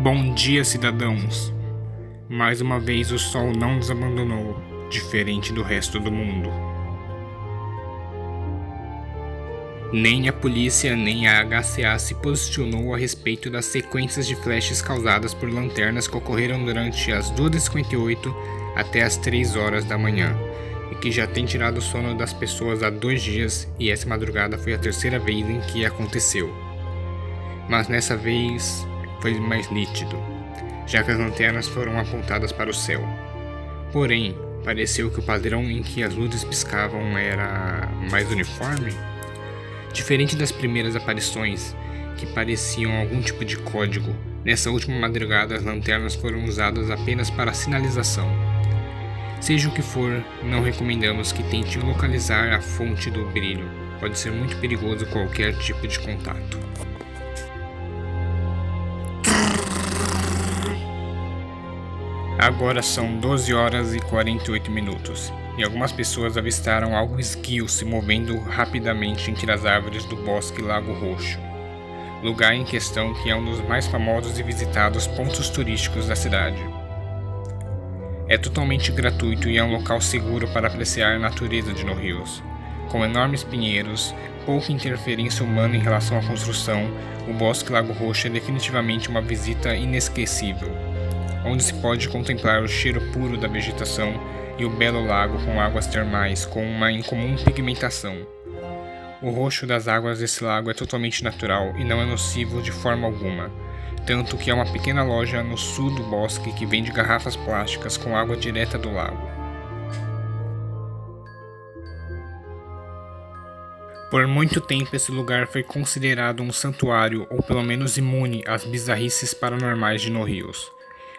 Bom dia, cidadãos! Mais uma vez o sol não nos abandonou, diferente do resto do mundo. Nem a polícia nem a HCA se posicionou a respeito das sequências de flashes causadas por lanternas que ocorreram durante as 2h58 até as 3 horas da manhã, e que já tem tirado o sono das pessoas há 2 dias, e essa madrugada foi a terceira vez em que aconteceu. Mas nessa vez foi mais nítido, já que as lanternas foram apontadas para o céu. Porém, pareceu que o padrão em que as luzes piscavam era mais uniforme. Diferente das primeiras aparições, que pareciam algum tipo de código, nessa última madrugada as lanternas foram usadas apenas para sinalização. Seja o que for, não recomendamos que tente localizar a fonte do brilho, pode ser muito perigoso qualquer tipo de contato. Agora são 12 horas e 48 minutos, e algumas pessoas avistaram algo esguio se movendo rapidamente entre as árvores do Bosque Lago Roxo, lugar em questão que é um dos mais famosos e visitados pontos turísticos da cidade. É totalmente gratuito e é um local seguro para apreciar a natureza de No Hills. Com enormes pinheiros, pouca interferência humana em relação à construção, o Bosque Lago Roxo é definitivamente uma visita inesquecível, onde se pode contemplar o cheiro puro da vegetação e o belo lago com águas termais com uma incomum pigmentação. O roxo das águas desse lago é totalmente natural e não é nocivo de forma alguma, tanto que há uma pequena loja no sul do bosque que vende garrafas plásticas com água direta do lago. Por muito tempo esse lugar foi considerado um santuário ou pelo menos imune às bizarrices paranormais de No Hills.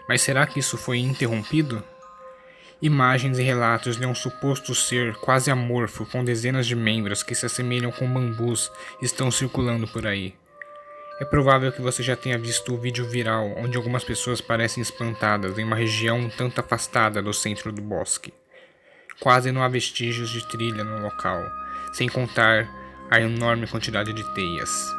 Mas será que isso foi interrompido? Imagens e relatos de um suposto ser quase amorfo com dezenas de membros que se assemelham com bambus estão circulando por aí. É provável que você já tenha visto o vídeo viral onde algumas pessoas parecem espantadas em uma região um tanto afastada do centro do bosque. Quase não há vestígios de trilha no local, sem contar a enorme quantidade de teias.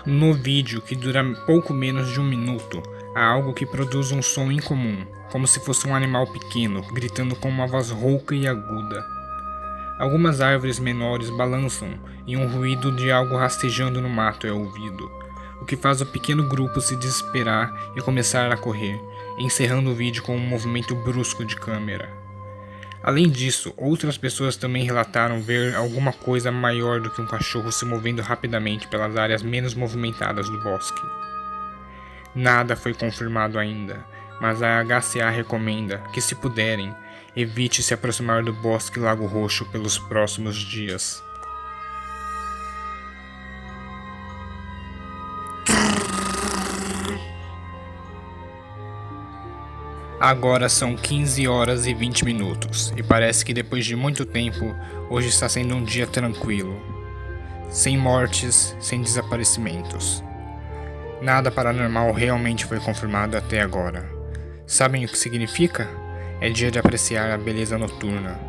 No vídeo, que dura pouco menos de 1 minuto, há algo que produz um som incomum, como se fosse um animal pequeno, gritando com uma voz rouca e aguda. Algumas árvores menores balançam e um ruído de algo rastejando no mato é ouvido, o que faz o pequeno grupo se desesperar e começar a correr, encerrando o vídeo com um movimento brusco de câmera. Além disso, outras pessoas também relataram ver alguma coisa maior do que um cachorro se movendo rapidamente pelas áreas menos movimentadas do bosque. Nada foi confirmado ainda, mas a HCA recomenda que, se puderem, evite se aproximar do Bosque Lago Roxo pelos próximos dias. Agora são 15 horas e 20 minutos, e parece que depois de muito tempo, hoje está sendo um dia tranquilo. Sem mortes, sem desaparecimentos. Nada paranormal realmente foi confirmado até agora. Sabem o que significa? É dia de apreciar a beleza noturna.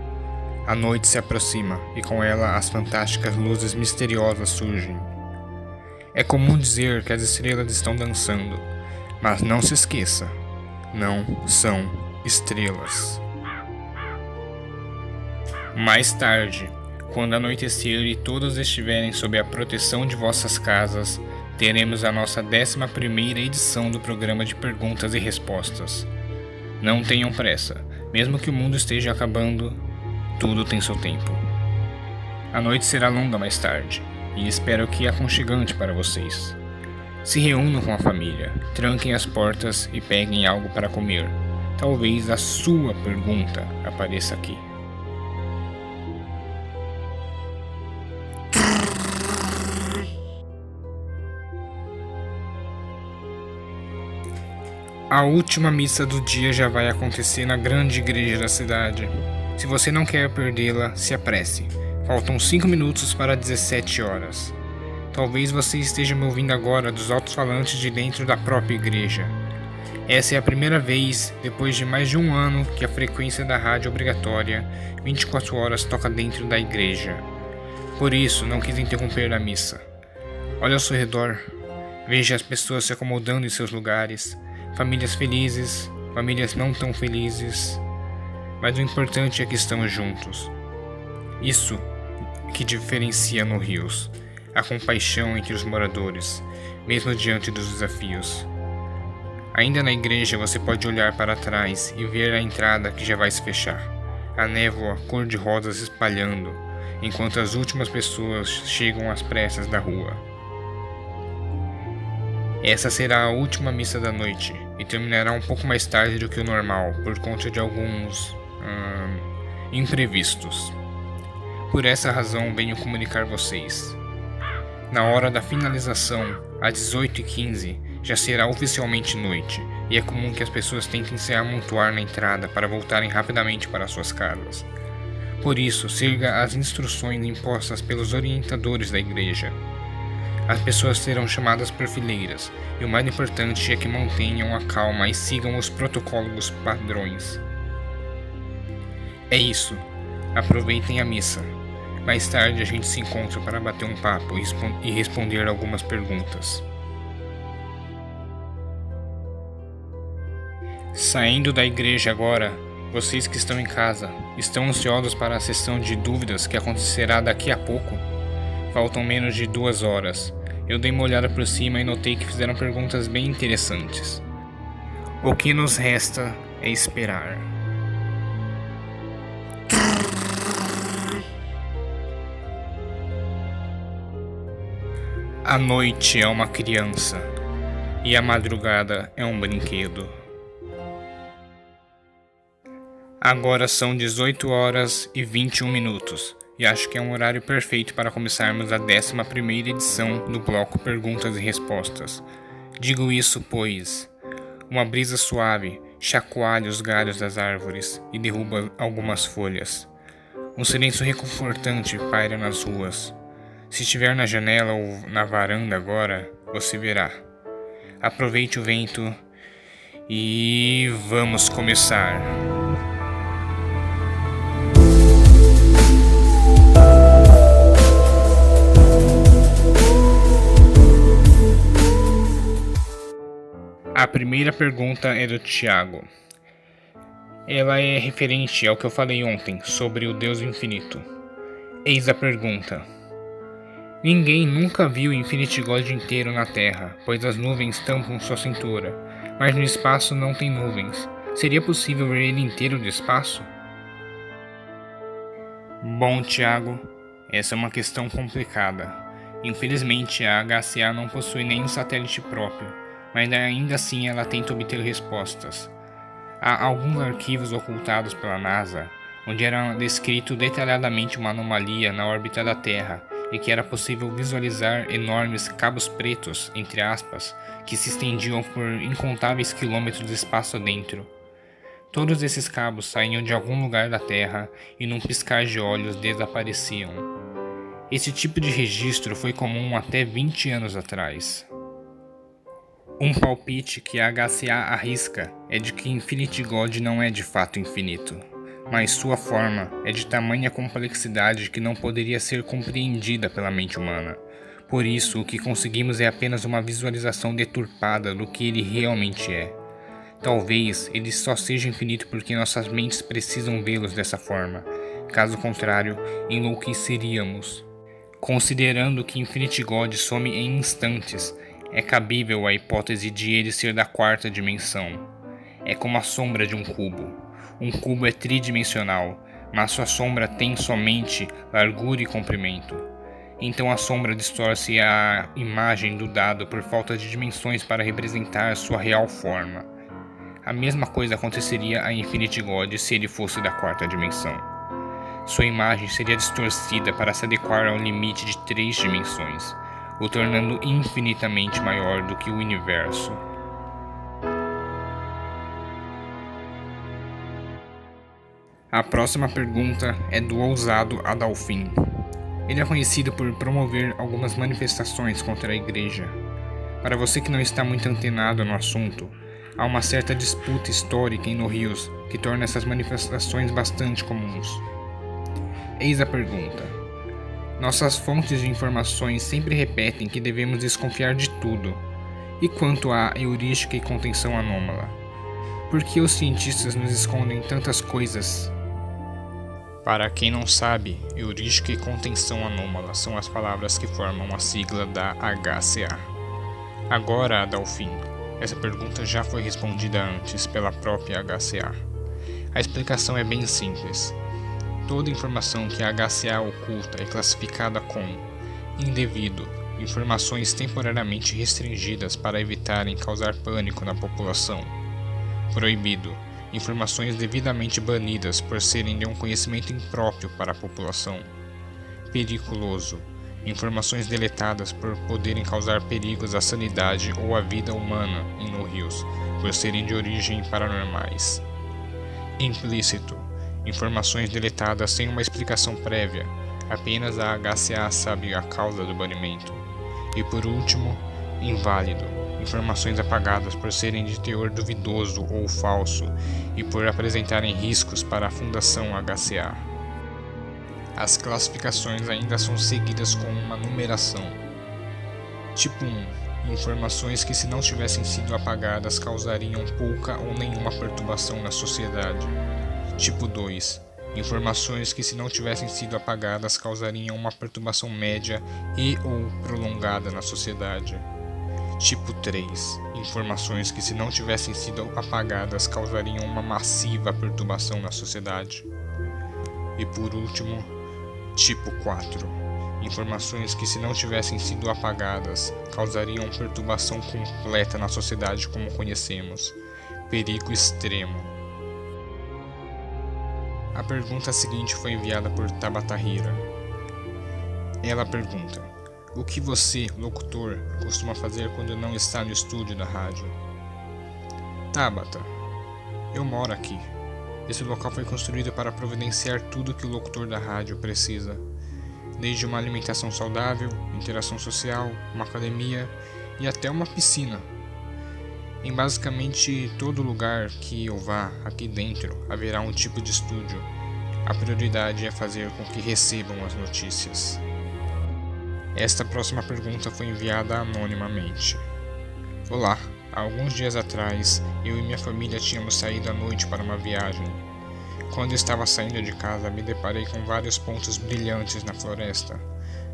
A noite se aproxima, e com ela as fantásticas luzes misteriosas surgem. É comum dizer que as estrelas estão dançando, mas não se esqueça. Não são estrelas. Mais tarde, quando anoitecer e todos estiverem sob a proteção de vossas casas, teremos a nossa 11ª edição do programa de perguntas e respostas. Não tenham pressa, mesmo que o mundo esteja acabando, tudo tem seu tempo. A noite será longa mais tarde, e espero que aconchegante para vocês. Se reúnam com a família, tranquem as portas e peguem algo para comer. Talvez a sua pergunta apareça aqui. A última missa do dia já vai acontecer na grande igreja da cidade. Se você não quer perdê-la, se apresse. Faltam 5 minutos para 17 horas. Talvez você esteja me ouvindo agora dos alto-falantes de dentro da própria igreja. Essa é a primeira vez, depois de mais de 1 ano, que a frequência da rádio obrigatória 24 horas toca dentro da igreja. Por isso, não quis interromper a missa. Olhe ao seu redor. Veja as pessoas se acomodando em seus lugares, famílias felizes, famílias não tão felizes, mas o importante é que estamos juntos. Isso que diferencia no Rios, a compaixão entre os moradores, mesmo diante dos desafios. Ainda na igreja você pode olhar para trás e ver a entrada que já vai se fechar, a névoa cor-de-rosa se espalhando, enquanto as últimas pessoas chegam às pressas da rua. Essa será a última missa da noite e terminará um pouco mais tarde do que o normal por conta de alguns imprevistos. Por essa razão venho comunicar vocês. Na hora da finalização, às 18h15, já será oficialmente noite e é comum que as pessoas tentem se amontoar na entrada para voltarem rapidamente para suas casas. Por isso, siga as instruções impostas pelos orientadores da igreja. As pessoas serão chamadas por fileiras, e o mais importante é que mantenham a calma e sigam os protocolos padrões. É isso. Aproveitem a missa. Mais tarde a gente se encontra para bater um papo e responder algumas perguntas. Saindo da igreja agora, vocês que estão em casa, estão ansiosos para a sessão de dúvidas que acontecerá daqui a pouco? Faltam menos de 2 horas. Eu dei uma olhada por cima e notei que fizeram perguntas bem interessantes. O que nos resta é esperar. A noite é uma criança e a madrugada é um brinquedo. Agora são 18 horas e 21 minutos e acho que é um horário perfeito para começarmos a 11ª edição do bloco Perguntas e Respostas. Digo isso pois uma brisa suave chacoalha os galhos das árvores e derruba algumas folhas. Um silêncio reconfortante paira nas ruas. Se estiver na janela ou na varanda agora, você verá. Aproveite o vento e vamos começar. A primeira pergunta é do Tiago. Ela é referente ao que eu falei ontem sobre o Deus infinito. Eis a pergunta. Ninguém nunca viu o Infinity God inteiro na Terra, pois as nuvens tampam sua cintura, mas no espaço não tem nuvens. Seria possível ver ele inteiro do espaço? Bom, Tiago, essa é uma questão complicada. Infelizmente, a HCA não possui nenhum satélite próprio, mas ainda assim ela tenta obter respostas. Há alguns arquivos ocultados pela NASA, onde era descrito detalhadamente uma anomalia na órbita da Terra e que era possível visualizar enormes cabos pretos, entre aspas, que se estendiam por incontáveis quilômetros de espaço adentro. Todos esses cabos saíam de algum lugar da Terra e num piscar de olhos desapareciam. Esse tipo de registro foi comum até 20 anos atrás. Um palpite que a HCA arrisca é de que Infinity God não é de fato infinito, mas sua forma é de tamanha complexidade que não poderia ser compreendida pela mente humana. Por isso, o que conseguimos é apenas uma visualização deturpada do que ele realmente é. Talvez ele só seja infinito porque nossas mentes precisam vê-los dessa forma. Caso contrário, enlouqueceríamos. Considerando que Infinity God some em instantes, é cabível a hipótese de ele ser da 4ª dimensão. É como a sombra de um cubo. Um cubo é tridimensional, mas sua sombra tem somente largura e comprimento. Então a sombra distorce a imagem do dado por falta de dimensões para representar sua real forma. A mesma coisa aconteceria a Infinity God se ele fosse da 4ª dimensão. Sua imagem seria distorcida para se adequar ao limite de 3 dimensões, o tornando infinitamente maior do que o universo. A próxima pergunta é do ousado Adalfim. Ele é conhecido por promover algumas manifestações contra a igreja. Para você que não está muito antenado no assunto, há uma certa disputa histórica em No Rios que torna essas manifestações bastante comuns. Eis a pergunta. Nossas fontes de informações sempre repetem que devemos desconfiar de tudo. E quanto à heurística e contenção anômala? Por que os cientistas nos escondem tantas coisas? Para quem não sabe, heurística e contenção anômala são as palavras que formam a sigla da HCA. Agora, Adalfim, essa pergunta já foi respondida antes pela própria HCA. A explicação é bem simples. Toda informação que a HCA oculta é classificada como indevido, informações temporariamente restringidas para evitarem causar pânico na população; proibido, informações devidamente banidas por serem de um conhecimento impróprio para a população; periculoso, informações deletadas por poderem causar perigos à sanidade ou à vida humana em No Rios, por serem de origem paranormais; implícito, informações deletadas sem uma explicação prévia, apenas a HCA sabe a causa do banimento; e por último, inválido, informações apagadas por serem de teor duvidoso ou falso e por apresentarem riscos para a Fundação HCA. As classificações ainda são seguidas com uma numeração. Tipo 1. Informações que, se não tivessem sido apagadas, causariam pouca ou nenhuma perturbação na sociedade. Tipo 2. Informações que, se não tivessem sido apagadas, causariam uma perturbação média e ou prolongada na sociedade. Tipo 3. Informações que, se não tivessem sido apagadas, causariam uma massiva perturbação na sociedade. E por último, tipo 4. Informações que, se não tivessem sido apagadas, causariam perturbação completa na sociedade como conhecemos. Perigo extremo. A pergunta seguinte foi enviada por Tabata Hira. Ela pergunta: o que você, locutor, costuma fazer quando não está no estúdio da rádio? Tabata, eu moro aqui. Esse local foi construído para providenciar tudo que o locutor da rádio precisa, desde uma alimentação saudável, interação social, uma academia e até uma piscina. Em basicamente todo lugar que eu vá aqui dentro haverá um tipo de estúdio. A prioridade é fazer com que recebam as notícias. Esta próxima pergunta foi enviada anonimamente. Olá, há alguns dias atrás, eu e minha família tínhamos saído à noite para uma viagem. Quando estava saindo de casa, me deparei com vários pontos brilhantes na floresta.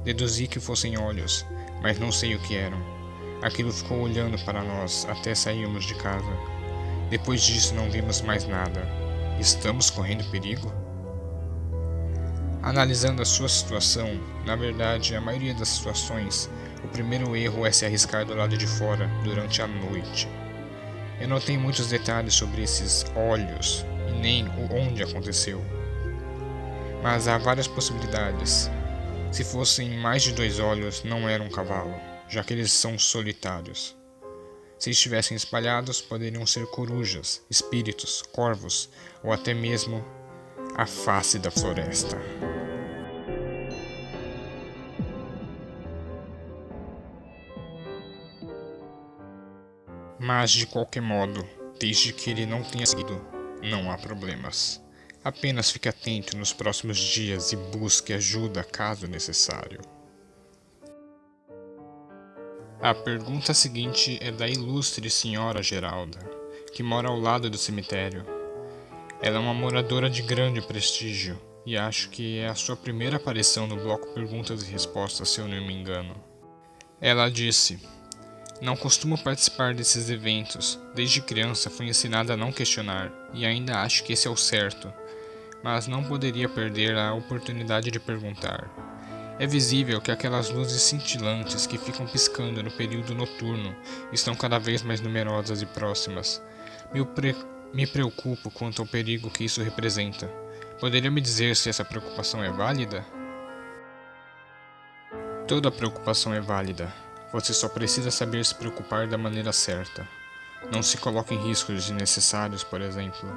Deduzi que fossem olhos, mas não sei o que eram. Aquilo ficou olhando para nós até sairmos de casa. Depois disso não vimos mais nada. Estamos correndo perigo? Analisando a sua situação, na verdade, a maioria das situações, o primeiro erro é se arriscar do lado de fora durante a noite. Eu não tenho muitos detalhes sobre esses olhos e nem o onde aconteceu. Mas há várias possibilidades. Se fossem mais de 2 olhos, não era um cavalo, já que eles são solitários. Se estivessem espalhados, poderiam ser corujas, espíritos, corvos ou até mesmo a face da floresta. Mas de qualquer modo, desde que ele não tenha seguido, não há problemas. Apenas fique atento nos próximos dias e busque ajuda caso necessário. A pergunta seguinte é da ilustre senhora Geralda, que mora ao lado do cemitério. Ela é uma moradora de grande prestígio e acho que é a sua primeira aparição no bloco Perguntas e Respostas, se eu não me engano. Ela disse: não costumo participar desses eventos. Desde criança fui ensinada a não questionar e ainda acho que esse é o certo, mas não poderia perder a oportunidade de perguntar. É visível que aquelas luzes cintilantes que ficam piscando no período noturno estão cada vez mais numerosas e próximas. Me preocupo quanto ao perigo que isso representa. Poderia me dizer se essa preocupação é válida? Toda preocupação é válida. Você só precisa saber se preocupar da maneira certa. Não se coloque em riscos desnecessários, por exemplo.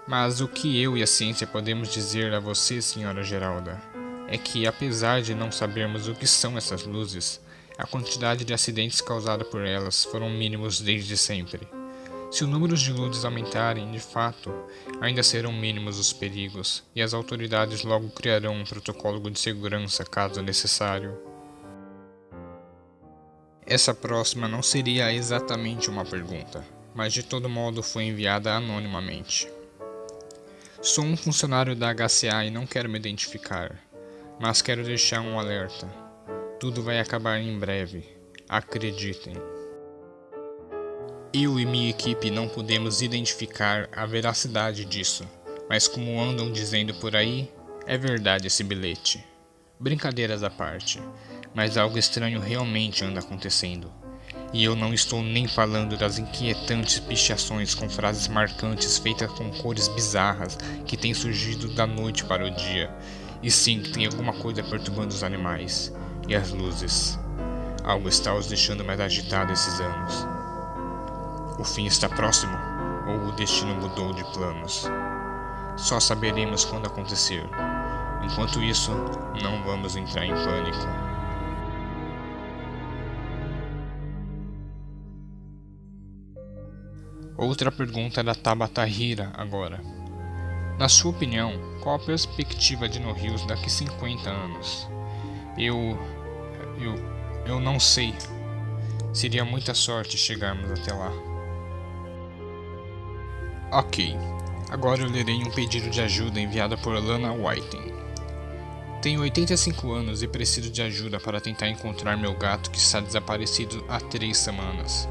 Mas o que eu e a ciência podemos dizer a você, senhora Geralda, é que, apesar de não sabermos o que são essas luzes, a quantidade de acidentes causada por elas foram mínimos desde sempre. Se o número de luzes aumentarem, de fato, ainda serão mínimos os perigos, e as autoridades logo criarão um protocolo de segurança caso necessário. Essa próxima não seria exatamente uma pergunta, mas de todo modo foi enviada anonimamente. Sou um funcionário da HCA e não quero me identificar, mas quero deixar um alerta. Tudo vai acabar em breve, acreditem. Eu e minha equipe não podemos identificar a veracidade disso, mas como andam dizendo por aí, é verdade esse bilhete. Brincadeiras à parte, mas algo estranho realmente anda acontecendo. E eu não estou nem falando das inquietantes pichações com frases marcantes feitas com cores bizarras que têm surgido da noite para o dia. E sim que tem alguma coisa perturbando os animais e as luzes. Algo está os deixando mais agitados esses anos. O fim está próximo, ou o destino mudou de planos? Só saberemos quando acontecer. Enquanto isso, não vamos entrar em pânico. Outra pergunta da Tabata Hira agora. Na sua opinião, qual a perspectiva de No Hills daqui 50 anos? Eu não sei. Seria muita sorte chegarmos até lá. Ok, agora eu lerei um pedido de ajuda enviado por Lana Whiting. Tenho 85 anos e preciso de ajuda para tentar encontrar meu gato que está desaparecido há 3 semanas.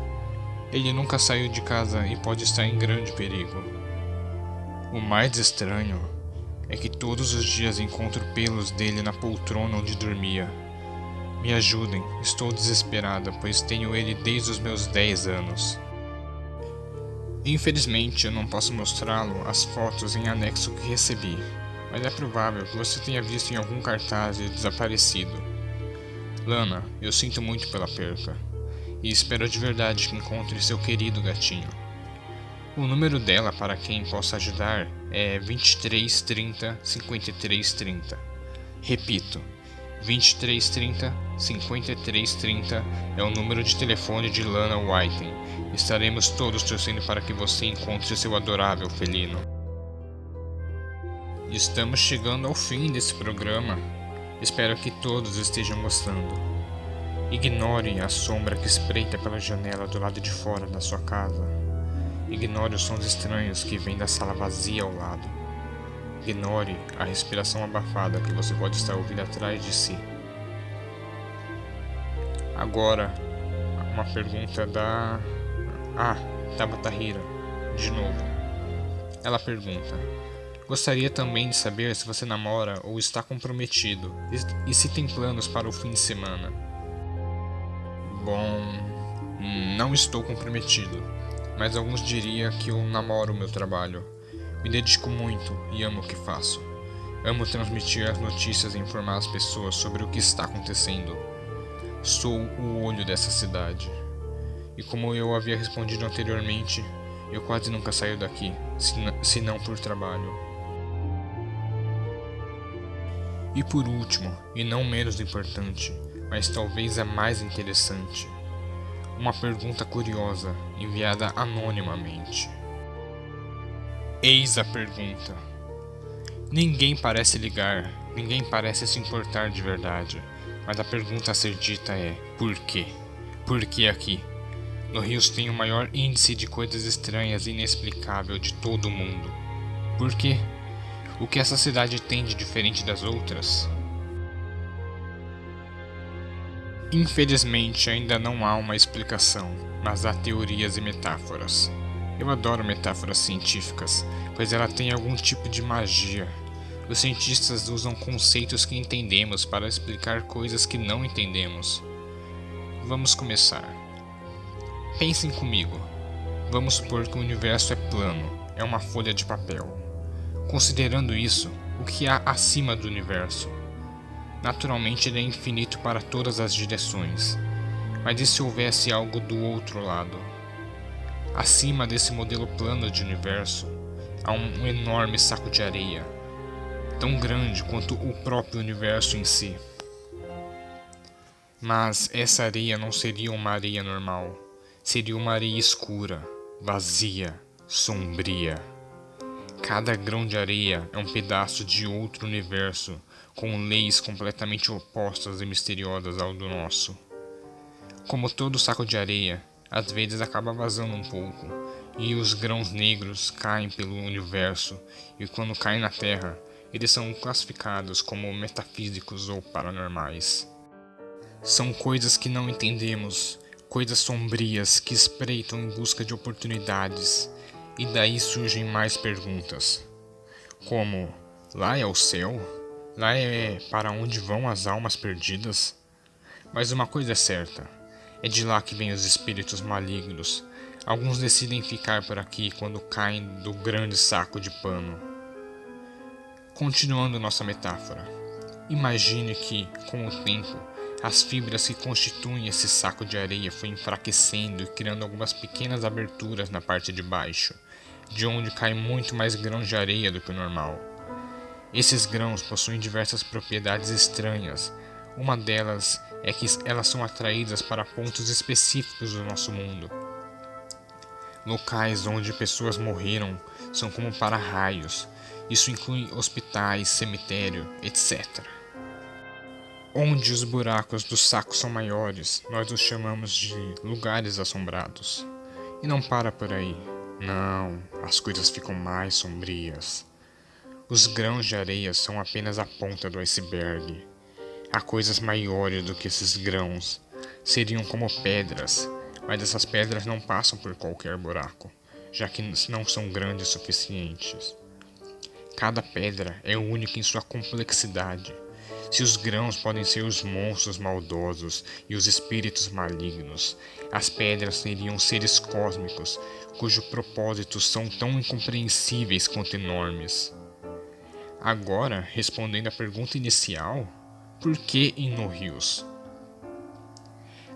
Ele nunca saiu de casa e pode estar em grande perigo. O mais estranho é que todos os dias encontro pelos dele na poltrona onde dormia. Me ajudem, estou desesperada, pois tenho ele desde os meus 10 anos. Infelizmente, eu não posso mostrá-lo as fotos em anexo que recebi, mas é provável que você tenha visto em algum cartaz de desaparecido. Lana, eu sinto muito pela perca, e espero de verdade que encontre seu querido gatinho. O número dela para quem possa ajudar é 2330 5330. Repito, 2330 5330 é o número de telefone de Lana Whiting. Estaremos todos torcendo para que você encontre seu adorável felino. Estamos chegando ao fim desse programa. Espero que todos estejam gostando. Ignore a sombra que espreita pela janela do lado de fora da sua casa. Ignore os sons estranhos que vêm da sala vazia ao lado. Ignore a respiração abafada que você pode estar ouvindo atrás de si. Agora, uma pergunta da... Tabata Hira, de novo. Ela pergunta: gostaria também de saber se você namora ou está comprometido e se tem planos para o fim de semana. Bom, não estou comprometido, mas alguns diriam que eu namoro o meu trabalho. Me dedico muito e amo o que faço. Amo transmitir as notícias e informar as pessoas sobre o que está acontecendo. Sou o olho dessa cidade. E como eu havia respondido anteriormente, eu quase nunca saio daqui, senão por trabalho. E por último, e não menos importante, mas talvez a mais interessante, uma pergunta curiosa enviada anonimamente. Eis a pergunta. Ninguém parece ligar, ninguém parece se importar de verdade, mas a pergunta a ser dita é: por quê? Por que aqui? No Hills tem o maior índice de coisas estranhas e inexplicável de todo o mundo. Por quê? O que essa cidade tem de diferente das outras? Infelizmente ainda não há uma explicação, mas há teorias e metáforas. Eu adoro metáforas científicas, pois ela tem algum tipo de magia. Os cientistas usam conceitos que entendemos para explicar coisas que não entendemos. Vamos começar. Pensem comigo. Vamos supor que o universo é plano, é uma folha de papel. Considerando isso, o que há acima do universo? Naturalmente ele é infinito para todas as direções. Mas e se houvesse algo do outro lado? Acima desse modelo plano de universo, há um enorme saco de areia, tão grande quanto o próprio universo em si. Mas essa areia não seria uma areia normal, seria uma areia escura, vazia, sombria. Cada grão de areia é um pedaço de outro universo, com leis completamente opostas e misteriosas ao do nosso. Como todo saco de areia, às vezes acaba vazando um pouco, e os grãos negros caem pelo universo, e quando caem na Terra, eles são classificados como metafísicos ou paranormais. São coisas que não entendemos, coisas sombrias que espreitam em busca de oportunidades, e daí surgem mais perguntas, como: lá é o céu? Lá é para onde vão as almas perdidas? Mas uma coisa é certa, é de lá que vêm os espíritos malignos. Alguns decidem ficar por aqui quando caem do grande saco de pano. Continuando nossa metáfora, imagine que, com o tempo, as fibras que constituem esse saco de areia foi enfraquecendo e criando algumas pequenas aberturas na parte de baixo, de onde cai muito mais grãos de areia do que o normal. Esses grãos possuem diversas propriedades estranhas. Uma delas é que elas são atraídas para pontos específicos do nosso mundo. Locais onde pessoas morreram são como para-raios. Isso inclui hospitais, cemitério, etc. Onde os buracos do saco são maiores, nós os chamamos de lugares assombrados. E não para por aí. Não, as coisas ficam mais sombrias. Os grãos de areia são apenas a ponta do iceberg. Há coisas maiores do que esses grãos. Seriam como pedras, mas essas pedras não passam por qualquer buraco, já que não são grandes o suficientes. Cada pedra é única em sua complexidade. Se os grãos podem ser os monstros maldosos e os espíritos malignos, as pedras seriam seres cósmicos, cujos propósitos são tão incompreensíveis quanto enormes. Agora, respondendo à pergunta inicial, por que em No Hills?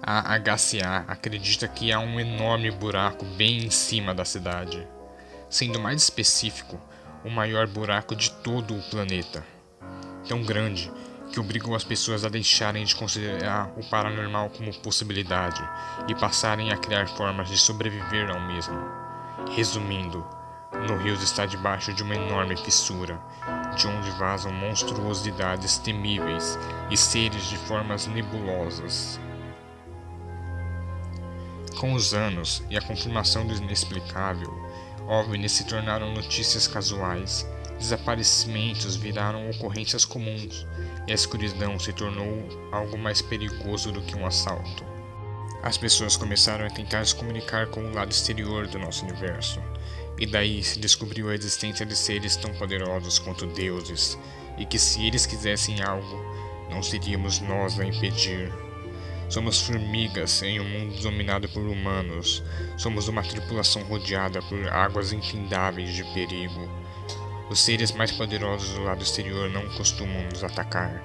A HCA acredita que há um enorme buraco bem em cima da cidade, sendo mais específico, o maior buraco de todo o planeta, tão grande que obrigou as pessoas a deixarem de considerar o paranormal como possibilidade e passarem a criar formas de sobreviver ao mesmo. Resumindo, No Hills está debaixo de uma enorme fissura, de onde vazam monstruosidades temíveis e seres de formas nebulosas. Com os anos e a confirmação do inexplicável, OVNIs se tornaram notícias casuais, desaparecimentos viraram ocorrências comuns e a escuridão se tornou algo mais perigoso do que um assalto. As pessoas começaram a tentar se comunicar com o lado exterior do nosso universo, e daí se descobriu a existência de seres tão poderosos quanto deuses, e que se eles quisessem algo, não seríamos nós a impedir. Somos formigas em um mundo dominado por humanos. Somos uma tripulação rodeada por águas infindáveis de perigo. Os seres mais poderosos do lado exterior não costumam nos atacar.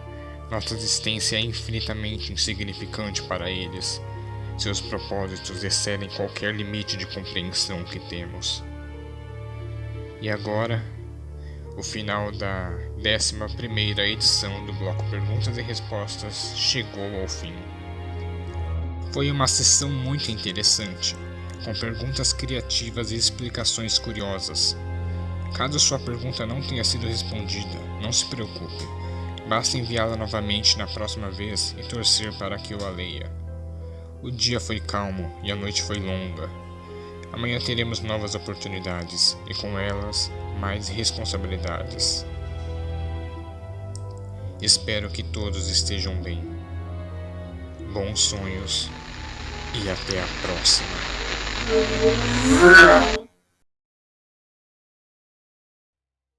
Nossa existência é infinitamente insignificante para eles. Seus propósitos excedem qualquer limite de compreensão que temos. E agora, o final da 11ª edição do bloco Perguntas e Respostas chegou ao fim. Foi uma sessão muito interessante, com perguntas criativas e explicações curiosas. Caso sua pergunta não tenha sido respondida, não se preocupe. Basta enviá-la novamente na próxima vez e torcer para que eu a leia. O dia foi calmo e a noite foi longa. Amanhã teremos novas oportunidades e com elas mais responsabilidades. Espero que todos estejam bem. Bons sonhos e até a próxima.